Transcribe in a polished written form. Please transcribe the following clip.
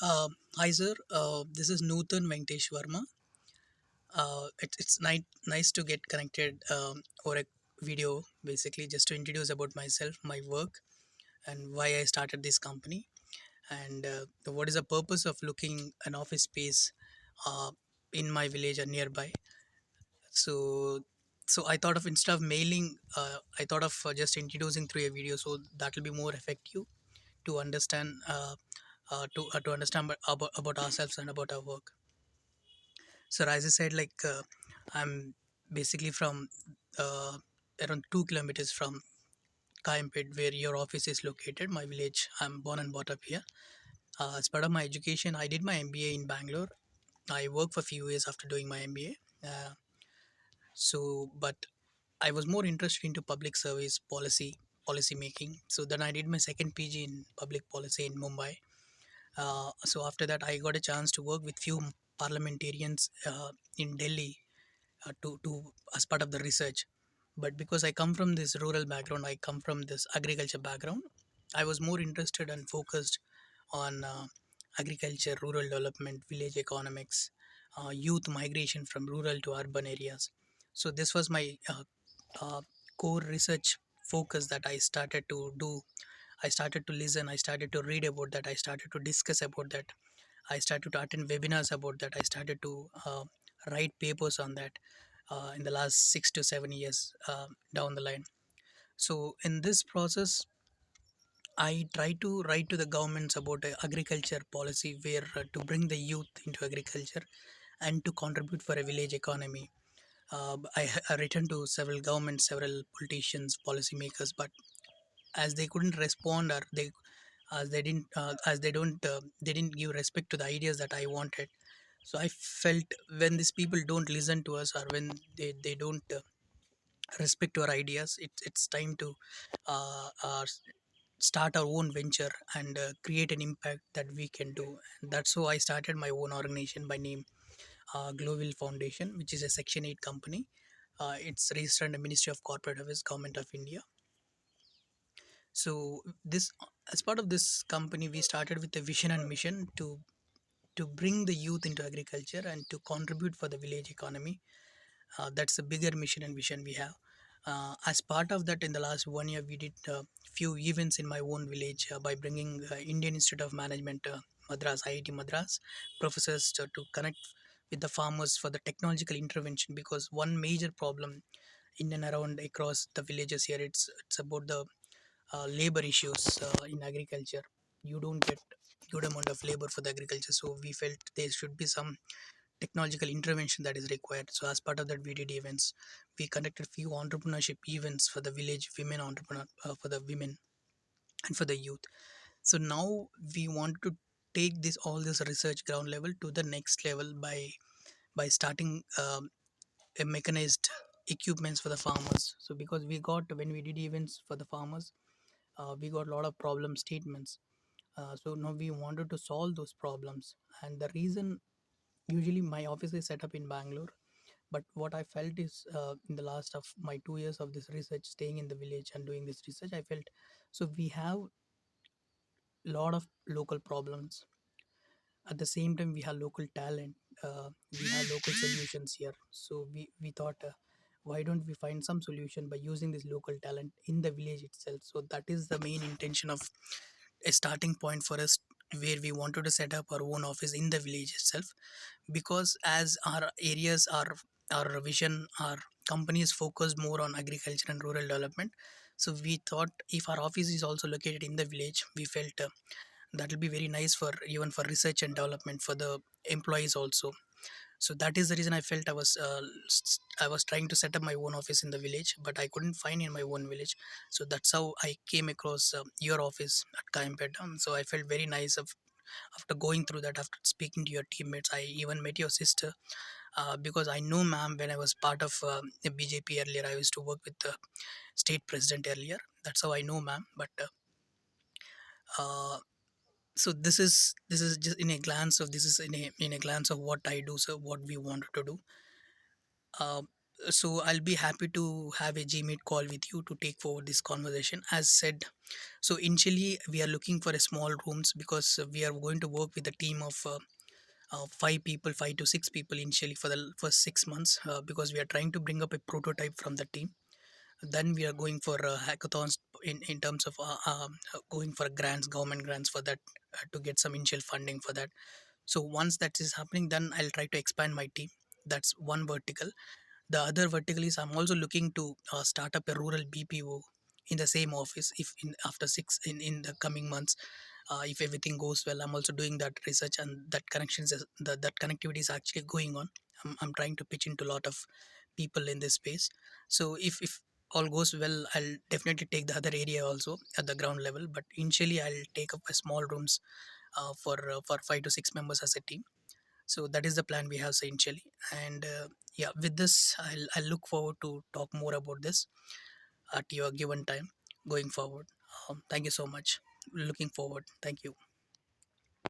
Hi, sir. This is Nutan Venkatesh Verma. It's nice to get connected over a video, basically, just to introduce about myself, my work, and why I started this company, and what is the purpose of looking an office space uh, in my village or nearby. So, so I thought of instead of mailing, I thought of just introducing through a video, so that will be more effective to understand to understand about ourselves and about our work. So as I said, I'm basically from uh, around 2 kilometers from Kaimpet, where your office is located. My village. I'm born and brought up here. As part of my education, I did my MBA in Bangalore. I worked for a few years after doing my MBA. But I was more interested into public service policy making. So then I did my second PG in public policy in Mumbai. So after that, I got a chance to work with few parliamentarians in Delhi to as part of the research. But because I come from this rural background, I come from this agriculture background, I was more interested and focused on agriculture, rural development, village economics, youth migration from rural to urban areas. So this was my uh, core research focus that I started to do. I started to listen, I started to read about that, I started to discuss about that, I started to attend webinars about that, I started to write papers on that in the last 6 to 7 years down the line. So in this process, I try to write to the governments about agriculture policy where to bring the youth into agriculture and to contribute for a village economy. I written to several governments, several politicians, policymakers, but as they couldn't respond, or they as they didn't as they didn't give respect to the ideas that I wanted. So I felt when these people don't listen to us, or when they don't respect our ideas, it's time to start our own venture and create an impact that we can do. And that's how I started my own organization by name Global Foundation, which is a Section 8 company. It's registered under Ministry of Corporate Affairs, Government of India. So this, as part of this company, we started with a vision and mission to bring the youth into agriculture and to contribute for the village economy. That's a bigger mission and vision we have. As part of that, in the last 1 year, we did few events in my own village by bringing Indian Institute of Management, Madras, IIT Madras, professors to connect with the farmers for the technological intervention. Because one major problem in and around across the villages here, it's about the labor issues in agriculture. You don't get good amount of labor for the agriculture, so we felt there should be some technological intervention that is required. So as part of that, we did events. We conducted few entrepreneurship events for the village women entrepreneur, for the women and for the youth. So now we want to take this all this research ground level to the next level by starting a mechanized equipments for the farmers. So because we got, when we did events for the farmers, we got a lot of problem statements. So now we wanted to solve those problems. And the reason, usually my office is set up in Bangalore, but what I felt is in the last of my 2 years of this research, staying in the village and doing this research, I felt so we have lot of local problems. At the same time, we have local talent, we have local solutions here. So we thought, why don't we find some solution by using this local talent in the village itself? So that is the main intention of a starting point for us, where we wanted to set up our own office in the village itself. Because as our areas, our vision, our company is focused more on agriculture and rural development. So we thought if our office is also located in the village, we felt that will be very nice for even for research and development for the employees also. So that is the reason I felt I was trying to set up my own office in the village, but I couldn't find in my own village. So that's how I came across your office at Kaimpet. So I felt very nice after going through that, after speaking to your teammates. I even met your sister, because I know ma'am when I was part of the BJP earlier. I used to work with the state president earlier. That's how I know ma'am. But uh, so this is just in a glance of, this is in a glance of what I do, so what we wanted to do. So I'll be happy to have a Gmeet call with you to take forward this conversation. As said, so initially we are looking for a small rooms because we are going to work with a team of 5 people, 5 to 6 people initially for the first 6 months, because we are trying to bring up a prototype from the team. Then we are going for hackathons in terms of going for grants, government grants for that, to get some initial funding for that. So once that is happening, then I'll try to expand my team. That's one vertical. The other vertical is I'm also looking to start up a rural BPO in the same office. If in after six in the coming months, if everything goes well, I'm also doing that research, and that that connectivity is actually going on. I'm trying to pitch into a lot of people in this space. So if all goes well, I'll definitely take the other area also at the ground level. But initially, I'll take up a small rooms for 5 to 6 members as a team. So that is the plan we have essentially. And yeah, with this, I'll look forward to talk more about this at your given time going forward. Thank you so much. Looking forward. Thank you.